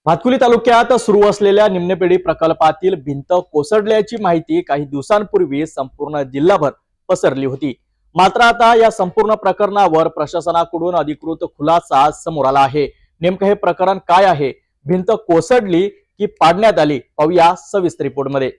भातकुली तालुक्यात सुरू असलेल्या निम्नपेढी प्रकल्पातील भिंत कोसळल्याची माहिती काही दिवसांपूर्वी संपूर्ण जिल्हाभर पसरली होती। मात्र आता या संपूर्ण प्रकरणावर प्रशासनाकडून अधिकृत खुलासा समोर आला आहे। नेमकं हे प्रकरण काय आहे? भिंत कोसळली की पाडण्यात आली? पाहूया सविस्तर रिपोर्टमध्ये।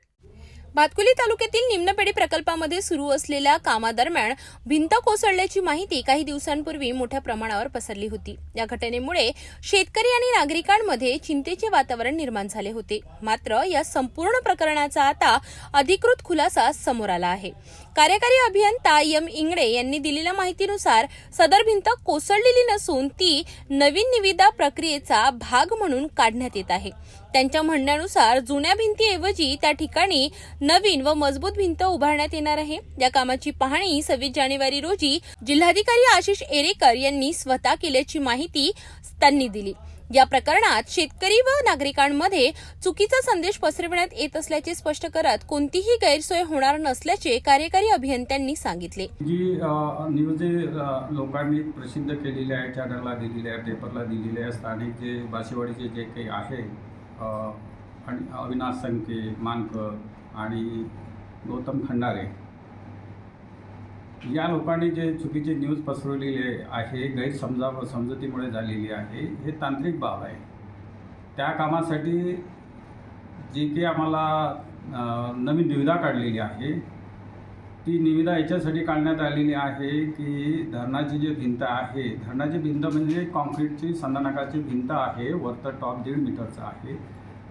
भातकुली तालुक्यातील निम्नपेढी प्रकल्पामध्ये सुरू असलेल्या कामादरम्यान भिंत कोसळल्याची माहिती काही दिवसांपूर्वी मोठ्या प्रमाणावर पसरली होती। या घटनेमुळे शेतकरी आणि नागरिकांमध्ये चिंतेचे वातावरण निर्माण झाले होते। मात्र या संपूर्ण प्रकरणाचा आता अधिकृत खुलासा समोर आला आहे। कार्यकारी अभियंता एम इंगळे यांनी दिलेल्या माहितीनुसार सदर भिंत कोसळलेली नसून ती नवीन निविदा प्रक्रियेचा भाग म्हणून काढण्यात येत आहे। त्यांच्या म्हणण्यानुसार जुन्या भिंतीऐवजी त्या ठिकाणी नवीन व मजबूत भिंत उभारण्यात येणार आहे। या कामाची पाहणी 26 जानेवारी रोजी जिल्हाधिकारी आशिष एरेकर यांनी स्वतः केल्याची माहिती त्यांनी दिली। या प्रकरणात शेतकरी व नागरिकांमध्ये चुकीचा संदेश पसरविण्यात येत असल्याचे स्पष्ट करत कोणतीही गैरसोय होणार नसल्याचे कार्यकारी अभियंत्यांनी सांगितले। जी न्यूज लोकांनी प्रसिद्ध केलेली आहे, चॅनलला दिलेली आहे, पेपरला दिलेली आहे, स्थानिक जे बाशिवाडीचे जे काही आहे आणि अविनाश संके, मानकर आणि गौतम खंडारे या लोकांनी जे चुकीची न्यूज पसरवलेली आहे, समजुतीमुळे झालेली आहे, हे तांत्रिक बाब आहे। त्या कामासाठी जी काही आम्हाला नवीन निविदा काढलेली आहे, ती निविदा याच्यासाठी काढण्यात आलेली आहे की धरणाची जी भिंत आहे, धरणाची भिंत म्हणजे कॉन्क्रीटची संधानकाची भिंत आहे, वरचं टॉप 1.5 मीटरचं आहे,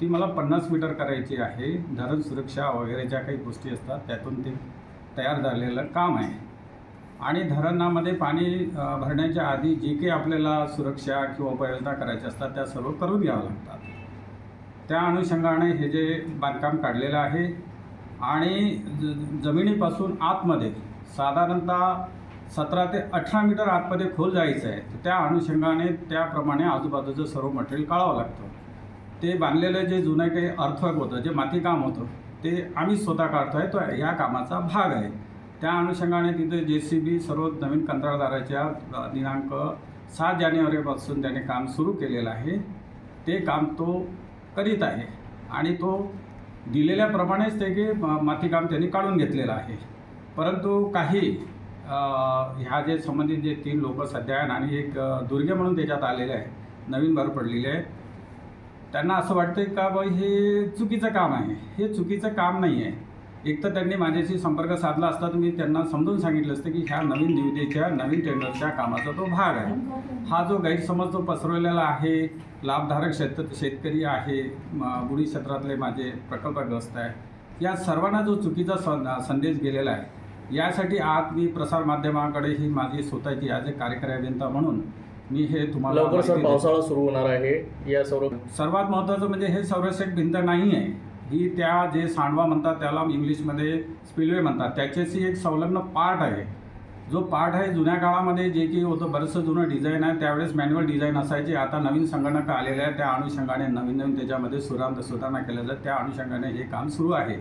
ती मला 50 मीटर करायची आहे। धरण सुरक्षा वगैरे ज्या काही गोष्टी असतात त्यातून ते तयार झालेलं काम आहे। आणि धरणामध्ये पाणी भरण्याच्या आधी जे काही आपल्याला सुरक्षा किंवा उपाययोजना करायच्या असतात त्या सर्व करून घ्याव्या लागतात। त्या अनुषंगाने हे जे बांधकाम काढलेलं आहे आणि जमिनीपासून आतमध्ये साधारणतः 17 ते 18 मीटर आतमध्ये खोल जायचं आहे। त्या अनुषंगाने त्याप्रमाणे आजूबाजूचं सर्व मटेरियल काढावं लागतं। ते बांधलेलं जे जुनं काही अर्थवर्क होतं, जे मातीकाम होतं, ते आम्ही स्वतः काढतो आहे, तो ह्या कामाचा भाग आहे। त्या अनुषंगाने तिथे JCB सर्व नवीन कंत्राटदाराच्या दिनांक 7 जानेवारीपासून त्याने काम सुरू केलेलं आहे। ते काम तो करीत आहे आणि तो दिलेल्याप्रमाणेच ते की मातीकाम त्यांनी काढून घेतलेलं आहे। परंतु काही ह्या जे संबंधित जे 3 लोक सध्या आहेत आणि एक दुर्गे म्हणून त्याच्यात आलेले आहे, नवीन भर पडलेले आहे, त्यांना असं वाटतं का बाई हे चुकीचं काम आहे। हे चुकीचं काम नाही आहे। एक तर त्यांनी माझ्याशी संपर्क साधला असता तर मी त्यांना समजून सांगितलं असतं की ह्या नवीन निविदेच्या नवीन टेंडरच्या कामाचा तो भाग आहे। हा जो गैरसमज जो पसरवलेला आहे, लाभधारक शेतकरी आहे, बुडी क्षेत्रातले माझे प्रकल्पग्रस्त आहे, या सर्वांना जो चुकीचा संदेश गेलेला आहे, यासाठी आज मी प्रसारमाध्यमाकडे ही माझी स्वतःची आज एक कार्यकारी अभियंता म्हणून मी हे तुम्हाला लवकर सर पावसाळा सुरू होणार आहे। या सर्वात महत्त्वाचं म्हणजे हे संरक्षक भिंत नाही आहे, ही त्या जे सांडवा म्हणतात त्याला इंग्लिशमध्ये स्पिलवे म्हणतात, त्याच्याशी एक संलग्न पार्ट आहे। जो पार्ट आहे जुन्या काळामध्ये जे की होतं बरंचसं जुनं डिझाईन आहे, त्यावेळेस मॅन्युअल डिझाईन असायची। आता नवीन संगणक आलेले आहे, त्या अनुषंगाने नवीन त्याच्यामध्ये सुधारणा केलेलं आहे। त्या अनुषंगाने हे काम सुरू आहे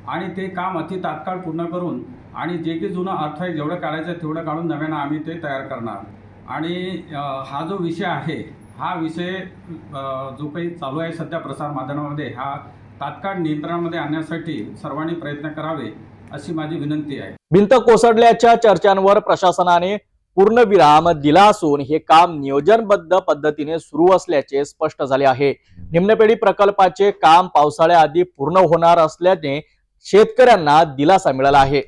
आणि ते काम अति तात्काळ पूर्ण करून आणि जे की जुनं अर्थ आहे जेवढं काढायचं तेवढं काढून नव्यानं आम्ही ते तयार करणार। आणि हा जो विषय आहे, हा विषय जो काही चालू आहे सध्या प्रसारमाध्यमामध्ये, हा तात्काळ नियंत्रणामध्ये आणण्यासाठी सर्वांनी प्रयत्न करावे अशी माझी विनंती आहे। भिंत कोसळल्याच्या चर्चांवर प्रशासनाने पूर्णविराम दिला असून हे काम नियोजनबद्ध पद्धतीने सुरू असल्याचे स्पष्ट झाले आहे। निम्नपेढी प्रकल्पाचे काम पावसाळ्याआधी पूर्ण होणार असल्याने शेतकऱ्यांना दिलासा मिळाला आहे।